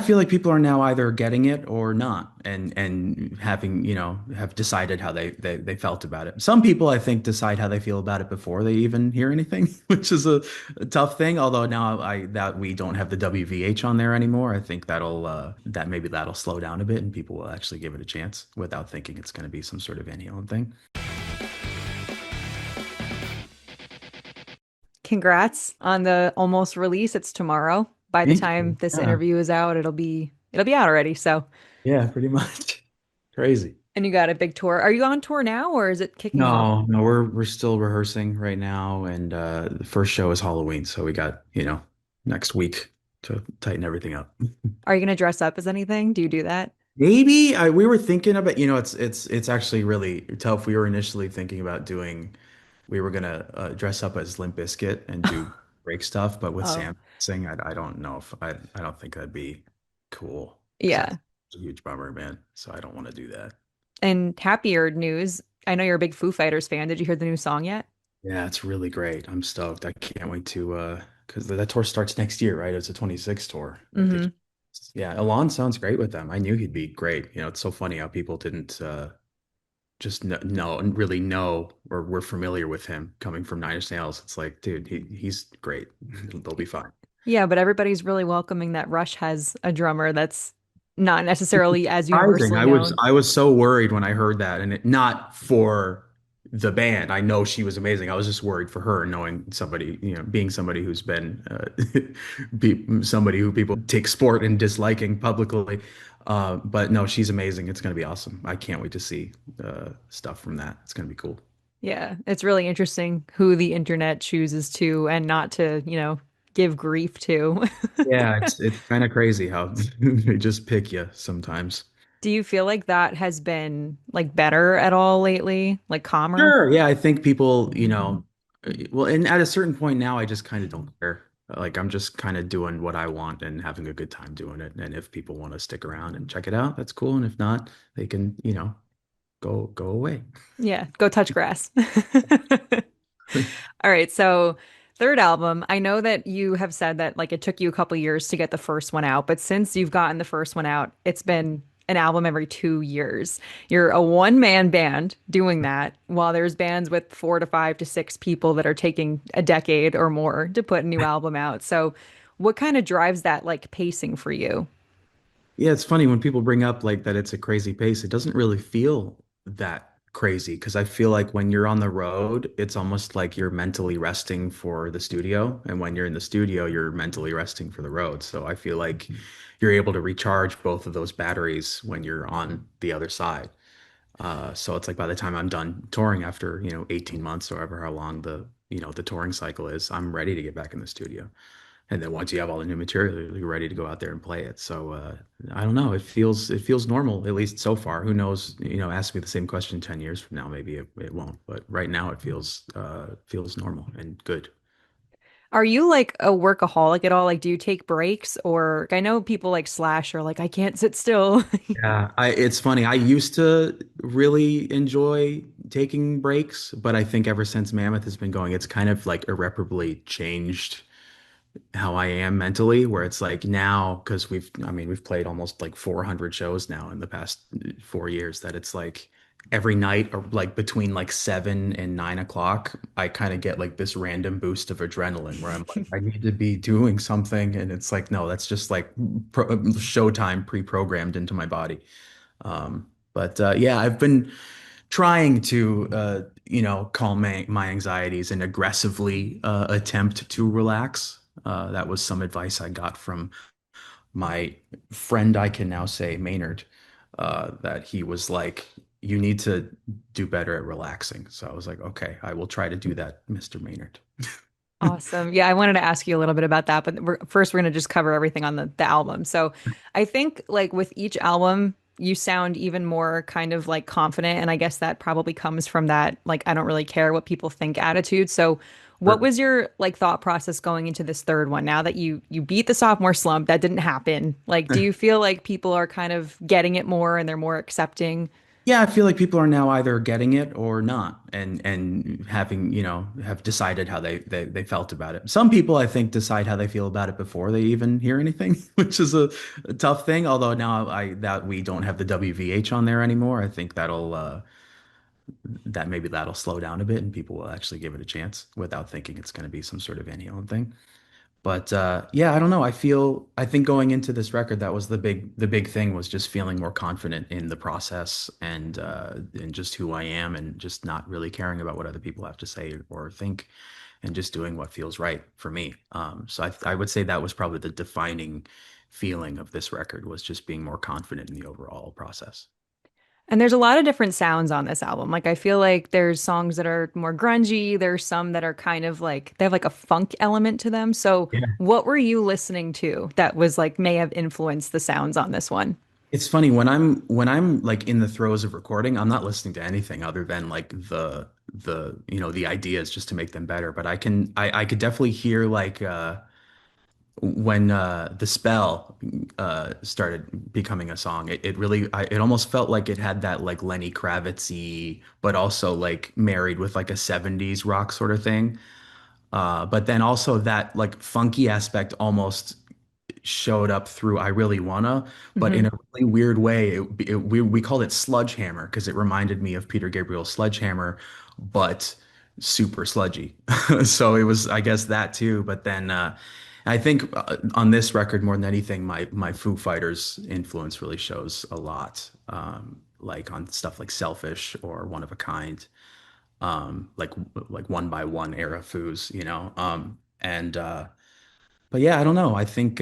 feel like people are now either getting it or not, and having, have decided how they felt about it. Some people, I think, decide how they feel about it before they even hear anything, which is a tough thing. Although now that we don't have the WVH on there anymore, I think that maybe that'll slow down a bit and people will actually give it a chance without thinking it's going to be some sort of Van Halen thing. Congrats on the almost release. It's tomorrow. By the Thank time you. this Yeah, interview is out, it'll be out already. So, yeah, pretty much. Crazy. and you got a big tour. Are you on tour now or is it kicking off? No, no, we're still rehearsing right now, and the first show is Halloween, so we got, next week to tighten everything up. Are you going to dress up as anything? Do you do that? Maybe we were thinking about, it's actually really tough. We were initially thinking about we were gonna dress up as Limp Bizkit and do break stuff, but with Oh, Sam sing, I don't know if I don't think that'd be cool because yeah. that's a huge bummer, man. So I don't want to do that. And happier news. I know you're a big Foo Fighters fan. Did you hear the new song yet? Yeah, it's really great. I'm stoked. I can't wait to because that tour starts next year, right? It's a 26 tour. Hmm. Yeah, Alon sounds great with them. I knew he'd be great. It's so funny how people didn't just know and really know or were familiar with him coming from Nine Inch Nails. It's like, dude, he's great. They'll be fine. Yeah, but everybody's really welcoming that Rush has a drummer that's not necessarily as Surprising. universally known. I was so worried when I heard that, and not for the band. I know she was amazing. I was just worried for her, knowing somebody, being somebody who's been somebody who people take sport in disliking publicly. But no, she's amazing. It's going to be awesome. I can't wait to see stuff from that. It's going to be cool. Yeah, it's really interesting who the internet chooses to and not to, give grief to. Yeah, it's kind of crazy how they just pick you sometimes. Do you feel like that has been like better at all lately? Like calmer? Sure. Yeah, I think people, well, and at a certain point now, I just kind of don't care. Like I'm just kind of doing what I want and having a good time doing it. And if people want to stick around and check it out, that's cool. And if not, they can, go away. Yeah, go touch grass. All right, so third album, I know that you have said that like it took you a couple years to get the first one out, but since you've gotten the first one out, it's been an album every 2 years. You're a one-man band doing that, while there's bands with 4 to 5 to 6 people that are taking a decade or more to put a new album out. So, what kind of drives that like pacing for you? Yeah, it's funny when people bring up like that it's a crazy pace. It doesn't really feel that crazy because I feel like when you're on the road, it's almost like you're mentally resting for the studio. And when you're in the studio, you're mentally resting for the road. So I feel like you're able to recharge both of those batteries when you're on the other side. So it's like by the time I'm done touring after, 18 months or however how long the touring cycle is, I'm ready to get back in the studio. And then once you have all the new material, you're ready to go out there and play it. So I don't know. It feels normal, at least so far. Who knows? Ask me the same question 10 years from now, maybe it won't. But right now it feels normal and good. Are you like a workaholic at all? Like, do you take breaks? Or I know people like Slash are like, I can't sit still. Yeah, it's funny. I used to really enjoy taking breaks, but I think ever since Mammoth has been going, it's kind of like irreparably changed how I am mentally, where it's like now, because we've played almost like 400 shows now in the past 4 years, that it's like every night or like between like 7 and 9 o'clock, I kind of get like this random boost of adrenaline where I'm like, I need to be doing something. And it's like, no, that's just like showtime pre-programmed into my body. But yeah, I've been trying to calm my anxieties and aggressively attempt to relax. That was some advice I got from my friend, I can now say Maynard, that he was like, you need to do better at relaxing. So I was like, okay, I will try to do that, Mr. Maynard. Awesome. Yeah, I wanted to ask you a little bit about that, but first we're going to just cover everything on the album. So I think like with each album, you sound even more kind of like confident. And I guess that probably comes from that, like, I don't really care what people think attitude. So what Sure. was your like thought process going into this third one? Now that you beat the sophomore slump, that didn't happen. Like, do you feel like people are kind of getting it more and they're more accepting? Yeah, I feel like people are now either getting it or not, and having, have decided how they felt about it. Some people, I think, decide how they feel about it before they even hear anything, which is a tough thing. Although now I that we don't have the WVH on there anymore, I think that maybe that'll slow down a bit and people will actually give it a chance without thinking it's going to be some sort of Van Halen thing. But yeah, I don't know. I think going into this record, that was the big thing was just feeling more confident in the process and just who I am and just not really caring about what other people have to say or think and just doing what feels right for me. So I would say that was probably the defining feeling of this record was just being more confident in the overall process. And there's a lot of different sounds on this album. Like I feel like there's songs that are more grungy, there's some that are kind of like they have like a funk element to them. So what were you listening to that was like may have influenced the sounds on this one? It's funny when I'm like in the throes of recording, I'm not listening to anything other than like the ideas just to make them better. But I could definitely hear like when the spell started becoming a song. It almost felt like it had that like Lenny Kravitz-y, but also like married with like a 70s rock sort of thing. But then also that like funky aspect almost showed up through I Really Wanna, but in Hmm. a really weird way. We called it Sludge Hammer because it reminded me of Peter Gabriel's Sledgehammer, but super sludgy. So it was, I guess, that too. But then I think on this record, more than anything, my Foo Fighters influence really shows a lot. Like on stuff like Selfish or One of a Kind, like One by One era Foos, and but yeah, I don't know. I think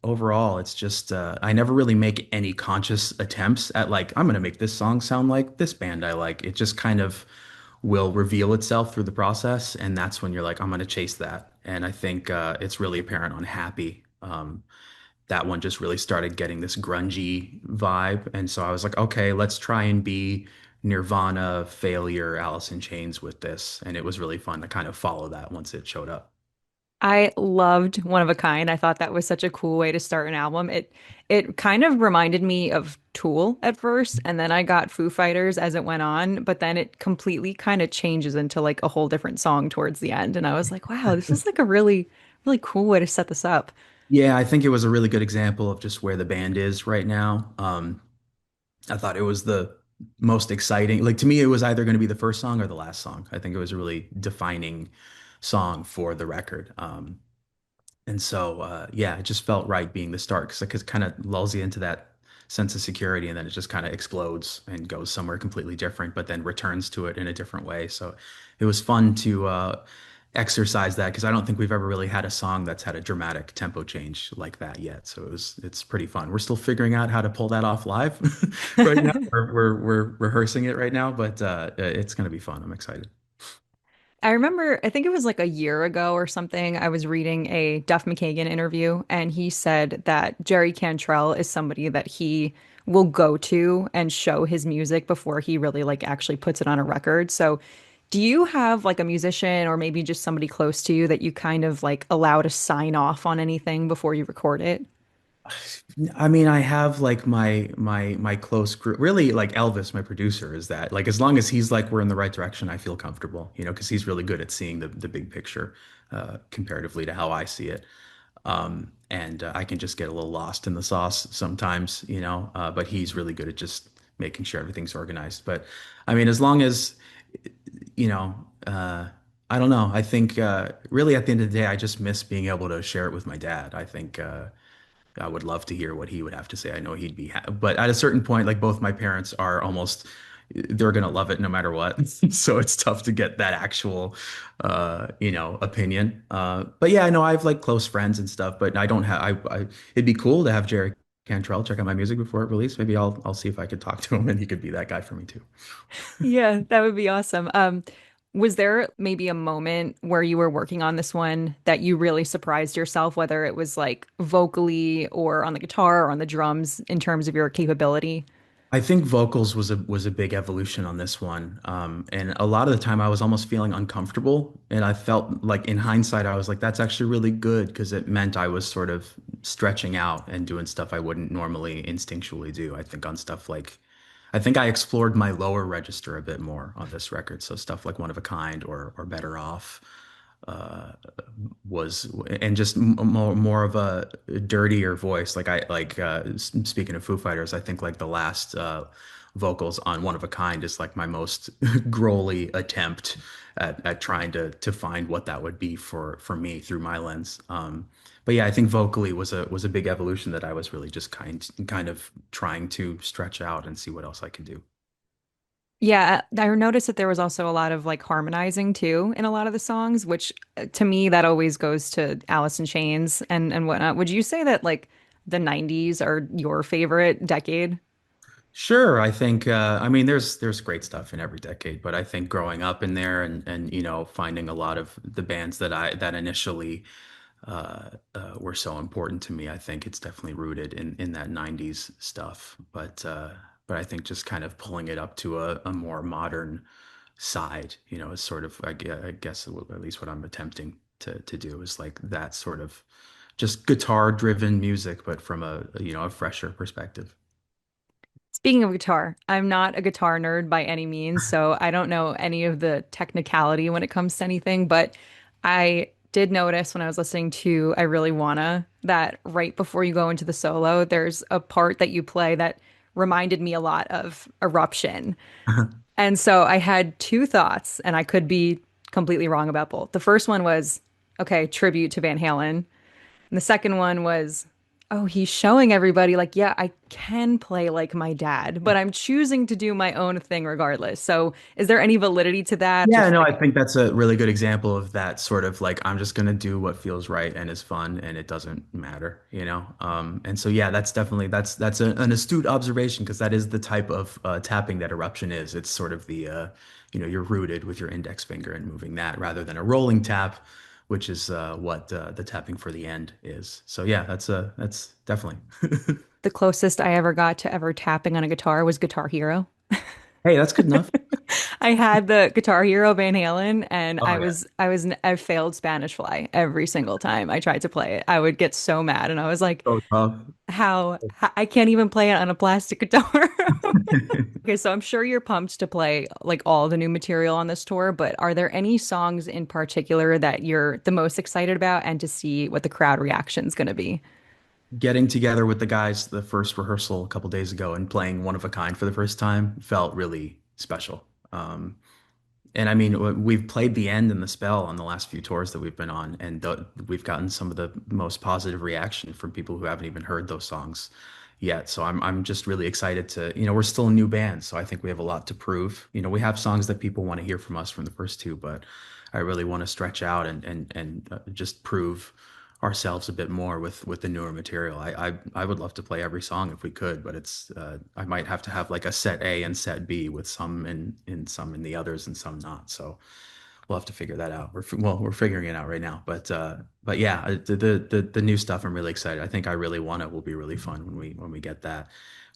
overall, it's just I never really make any conscious attempts at like I'm gonna make this song sound like this band I like. It just kind of will reveal itself through the process, and that's when you're like, I'm gonna chase that. And I think it's really apparent on Happy. That one just really started getting this grungy vibe, and so I was like, okay, let's try and be Nirvana, Failure, Alice in Chains with this, and it was really fun to kind of follow that once it showed up. I loved One of a Kind. I thought that was such a cool way to start an album. It kind of reminded me of Tool at first, and then I got Foo Fighters as it went on, but then it completely kind of changes into like a whole different song towards the end. And I was like, wow, this is like a really, really cool way to set this up. Yeah, I think it was a really good example of just where the band is right now. I thought it was the most exciting. Like to me, it was either going to be the first song or the last song. I think it was a really defining song for the record. And so, yeah, it just felt right being the start because it kind of lulls you into that sense of security, and then it just kind of explodes and goes somewhere completely different, but then returns to it in a different way. So it was fun to exercise that because I don't think we've ever really had a song that's had a dramatic tempo change like that yet. So it's pretty fun. We're still figuring out how to pull that off live right now. We're rehearsing it right now, but it's going to be fun. I'm excited. I remember, I think it was like a year ago or something, I was reading a Duff McKagan interview, and he said that Jerry Cantrell is somebody that he will go to and show his music before he really like actually puts it on a record. So, do you have like a musician or maybe just somebody close to you that you kind of like allow to sign off on anything before you record it? I mean, I have like my close group. Really, like Elvis, my producer, is that like as long as he's like we're in the right direction, I feel comfortable, because he's really good at seeing the big picture comparatively to how I see it. And I can just get a little lost in the sauce sometimes, but he's really good at just making sure everything's organized. But I mean, as long as, you know, uh, I don't know. I think really at the end of the day, I just miss being able to share it with my dad. I think I would love to hear what he would have to say. I know he'd be, but at a certain point, like both my parents are almost, they're gonna love it no matter what. So it's tough to get that actual, opinion. But yeah, I know I have like close friends and stuff, but I don't have. It'd be cool to have Jerry Cantrell check out my music before it released. Maybe I'll see if I could talk to him and he could be that guy for me too. Yeah, that would be awesome. Was there maybe a moment where you were working on this one that you really surprised yourself, whether it was like vocally or on the guitar or on the drums in terms of your capability? I think vocals was a big evolution on this one. And a lot of the time I was almost feeling uncomfortable. And I felt like in hindsight, I was like, that's actually really good because it meant I was sort of stretching out and doing stuff I wouldn't normally instinctually do. I think on stuff like I think I explored my lower register a bit more on this record. So stuff like One of a Kind or Better Off uh, was, and just more of a dirtier voice. Like speaking of Foo Fighters, I think like the last vocals on One of a Kind is like my most growly attempt at trying to find what that would be for me through my lens. But yeah, I think vocally was a big evolution that I was really just kind of trying to stretch out and see what else I could do. Yeah, I noticed that there was also a lot of like harmonizing too in a lot of the songs, which to me that always goes to Alice in Chains and whatnot. Would you say that like the 90s are your favorite decade? Sure, I think I mean there's great stuff in every decade, but I think growing up in there and finding a lot of the bands that initially were so important to me, I think it's definitely rooted in that 90s stuff. But I think just kind of pulling it up to a more modern side, is sort of I guess at least what I'm attempting to do is like that sort of just guitar driven music, but from a fresher perspective. Speaking of guitar, I'm not a guitar nerd by any means, so I don't know any of the technicality when it comes to anything, but I did notice when I was listening to I Really Wanna that right before you go into the solo, there's a part that you play that reminded me a lot of Eruption. And so I had two thoughts, and I could be completely wrong about both. The first one was, okay, tribute to Van Halen. And the second one was, oh, he's showing everybody, like, yeah, I can play like my dad, but I'm choosing to do my own thing regardless. So is there any validity to that? Yeah, Just no, I like think that's a really good example of that sort of like I'm just gonna do what feels right and is fun and it doesn't matter, you know? And so yeah, that's definitely that's an astute observation because that is the type of tapping that eruption is. It's sort of you're rooted with your index finger and moving that rather than a rolling tap, which is what the tapping for the end is. So yeah, that's definitely. the closest I ever got to ever tapping on a guitar was Guitar Hero. Hey, that's good enough. I had the Guitar Hero Van Halen, and Oh yeah. I failed Spanish Fly every single time I tried to play it. I would get so mad, and I was like, So tough. how I can't even play it on a plastic guitar. Okay, so I'm sure you're pumped to play like all the new material on this tour, but are there any songs in particular that you're the most excited about and to see what the crowd reaction is going to be? Getting together with the guys the first rehearsal a couple days ago and playing One of a Kind for the first time felt really special. And I mean, we've played the end and the spell on the last few tours that we've been on, and we've gotten some of the most positive reaction from people who haven't even heard those songs yet. So I'm just really excited we're still a new band, so I think we have a lot to prove. We have songs that people want to hear from us from the first two, but I really want to stretch out and just prove ourselves a bit more with the newer material. I would love to play every song if we could, but it's I might have to have like a set A and set B with some in some in the others and some not. So we'll have to figure that out. We're figuring it out right now. But yeah, the new stuff I'm really excited. I think I really want it will be really fun when we get that.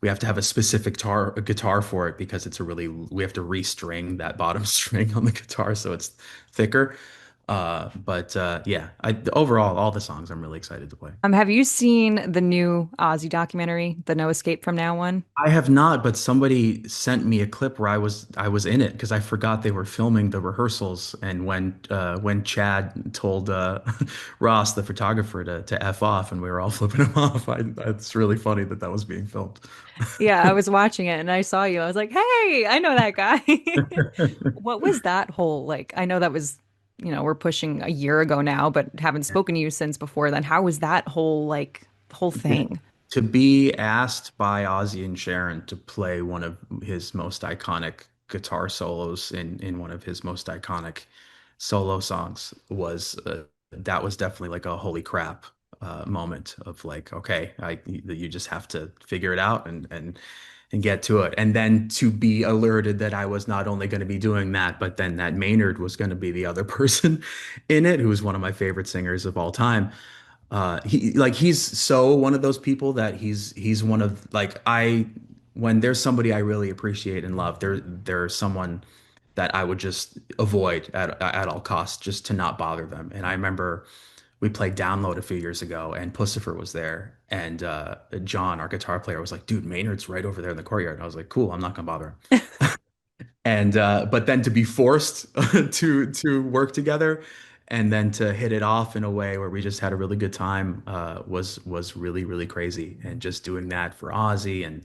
We have to have a specific guitar for it because we have to restring that bottom string on the guitar so it's thicker. But yeah, overall all the songs I'm really excited to play. Have you seen the new Ozzy documentary, the No Escape from Now one? I have not, but somebody sent me a clip where I was in it because I forgot they were filming the rehearsals. And when Chad told Ross, the photographer, to F off, and we were all flipping him off, it's really funny that that was being filmed. Yeah, I was watching it and I saw you. I was like, "Hey, I know that guy." What was that whole like? I know that was, we're pushing a year ago now, but haven't spoken to you since before then. How was that whole thing? To be asked by Ozzy and Sharon to play one of his most iconic guitar solos in one of his most iconic solo songs was that was definitely like a holy crap moment of like, okay, you just have to figure it out and get to it. And then to be alerted that I was not only going to be doing that, but then that Maynard was going to be the other person in it, who was one of my favorite singers of all time. He's so one of those people that he's one of like I when there's somebody I really appreciate and love, there's someone that I would just avoid at all costs just to not bother them. And I remember we played Download a few years ago, and Pussifer was there, and John, our guitar player, was like, "Dude, Maynard's right over there in the courtyard." And I was like, "Cool, I'm not gonna bother him." And but then to be forced to work together and then to hit it off in a way where we just had a really good time was really really crazy. And just doing that for Ozzy and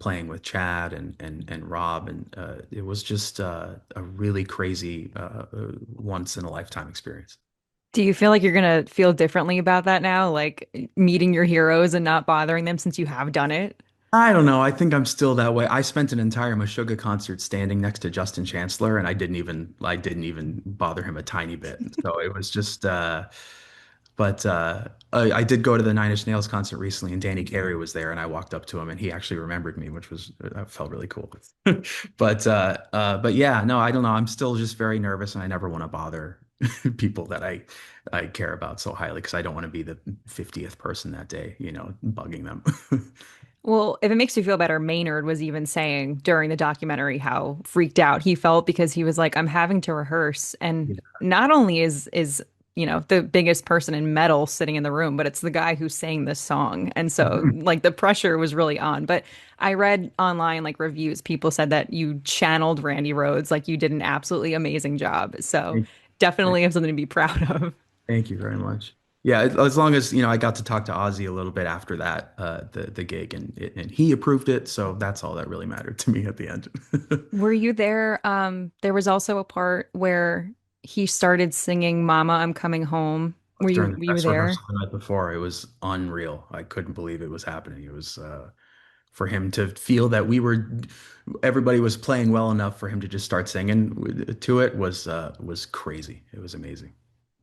playing with Chad and Rob, and it was just a really crazy once in a lifetime experience. Do you feel like you're gonna feel differently about that now, like meeting your heroes and not bothering them since you have done it? I don't know. I think I'm still that way. I spent an entire Meshuggah concert standing next to Justin Chancellor, and I didn't even bother him a tiny bit. So it was just but I did go to the Nine Inch Nails concert recently, and Danny Carey was there, and I walked up to him, and he actually remembered me, which was felt really cool. But yeah, no, I don't know. I'm still just very nervous, and I never want to bother people that I care about so highly because I don't want to be the 50th person that day, bugging them. Well, if it makes you feel better, Maynard was even saying during the documentary how freaked out he felt because he was like, I'm having to rehearse. And not only is, the biggest person in metal sitting in the room, but it's the guy who sang this song. And so like the pressure was really on. But I read online like reviews, people said that you channeled Randy Rhoads, like you did an absolutely amazing job. So definitely have something to be proud of. Thank you very much. Yeah, as long as, I got to talk to Ozzy a little bit after that, the gig, and he approved it, so that's all that really mattered to me at the end. Were you there? There was also a part where he started singing "Mama, I'm Coming Home." Were you During the were you dress there? rehearsal the night before, it was unreal. I couldn't believe it was happening. It was for him to feel that everybody was playing well enough for him to just start singing to it was crazy. It was amazing.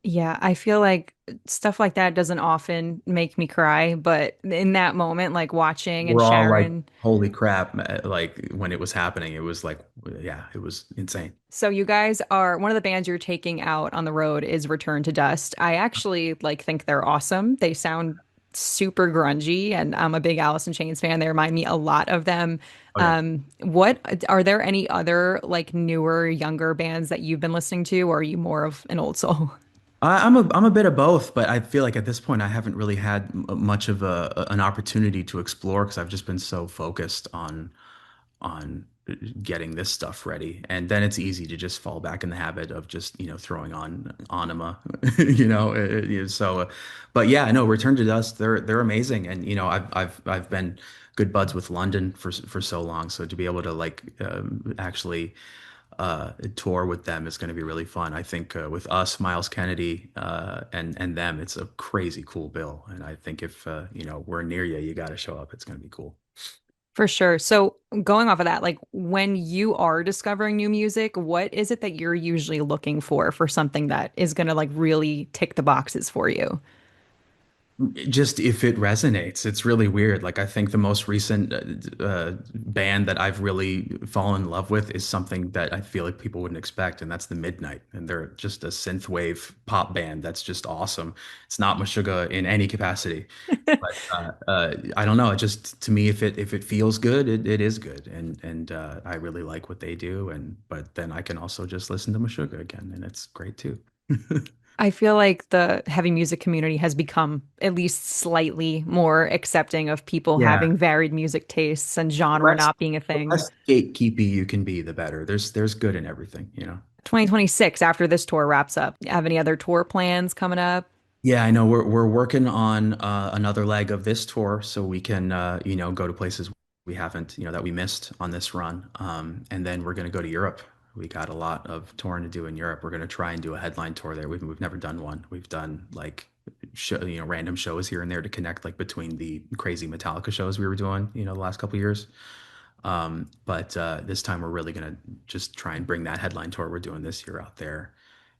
Yeah, I feel like stuff like that doesn't often make me cry, but in that moment, like watching and We're all like, Sharon. holy crap, like when it was happening, it was like, yeah, it was insane. So you guys are one of the bands you're taking out on the road is Return to Dust. I actually like think they're awesome. They sound super grungy, and I'm a big Alice in Chains fan. They remind me a lot of them. Oh yeah. What are there any other like newer, younger bands that you've been listening to, or are you more of an old soul? I'm a bit of both, but I feel like at this point I haven't really had much of an opportunity to explore because I've just been so focused on getting this stuff ready, and then it's easy to just fall back in the habit of just throwing on Anima, so. But yeah, no, Return to Dust, they're amazing, and I've been good buds with London for so long, so to be able to like actually tour with them is going to be really fun. I think with us, Miles Kennedy, and them, it's a crazy cool bill. And I think if we're near you, you got to show up. It's going to be cool. For sure. So going off of that, like when you are discovering new music, what is it that you're usually looking for something that is going to like really tick the boxes for you? Just if it resonates, it's really weird. Like I think the most recent band that I've really fallen in love with is something that I feel like people wouldn't expect, and that's the Midnight. And they're just a synthwave pop band that's just awesome. It's not Meshuggah in any capacity, but I don't know. It just to me, if it feels good, it is good, and I really like what they do. And but then I can also just listen to Meshuggah again, and it's great too. I feel like the heavy music community has become at least slightly more accepting of people Yeah. having varied music tastes and The genre less not being a the thing. less gatekeepy you can be, the better. There's good in everything. 2026, after this tour wraps up, have any other tour plans coming up? Yeah, I know we're working on another leg of this tour so we can go to places we haven't, that we missed on this run. And then we're going to go to Europe. We got a lot of touring to do in Europe. We're going to try and do a headline tour there. We've never done one. We've done like random shows here and there to connect like between the crazy Metallica shows we were doing, the last couple of years. But this time we're really gonna just try and bring that headline tour we're doing this year out there.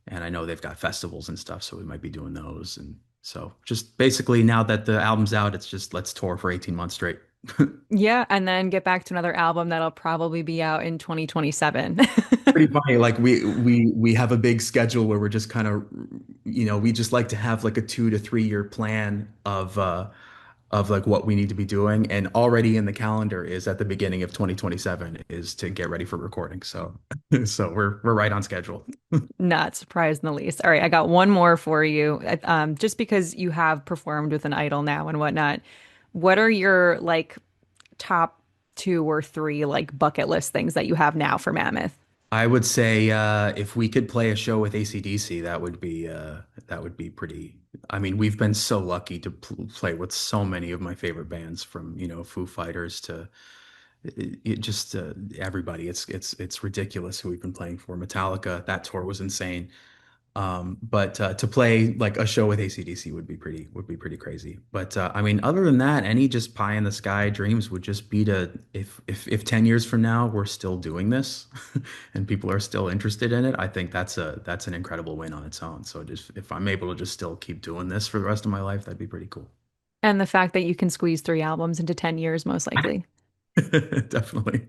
And I know they've got festivals and stuff, so we might be doing those. And so just basically now that the album's out, it's just let's tour for 18 months straight. Yeah, and then get back to another album that'll probably be out in 2027. Pretty funny. Like we have a big schedule where we're just kind of, we just like to have like a 2 to 3 year plan of like what we need to be doing. And already in the calendar is at the beginning of 2027 is to get ready for recording. So so we're right on schedule. Not surprised in the least. All right, I got one more for you. Just because you have performed with an idol now and whatnot, what are your like top two or three like bucket list things that you have now for Mammoth? I would say if we could play a show with AC/DC, that would be pretty. I mean, we've been so lucky to play with so many of my favorite bands, from Foo Fighters to just everybody. It's ridiculous who we've been playing for. Metallica, that tour was insane. But to play like a show with AC/DC would be pretty crazy. But I mean, other than that, any just pie in the sky dreams would just be to if 10 years from now we're still doing this and people are still interested in it, I think that's an incredible win on its own. So just if I'm able to just still keep doing this for the rest of my life, that'd be pretty cool. And the fact that you can squeeze three albums into 10 years, most likely. Definitely.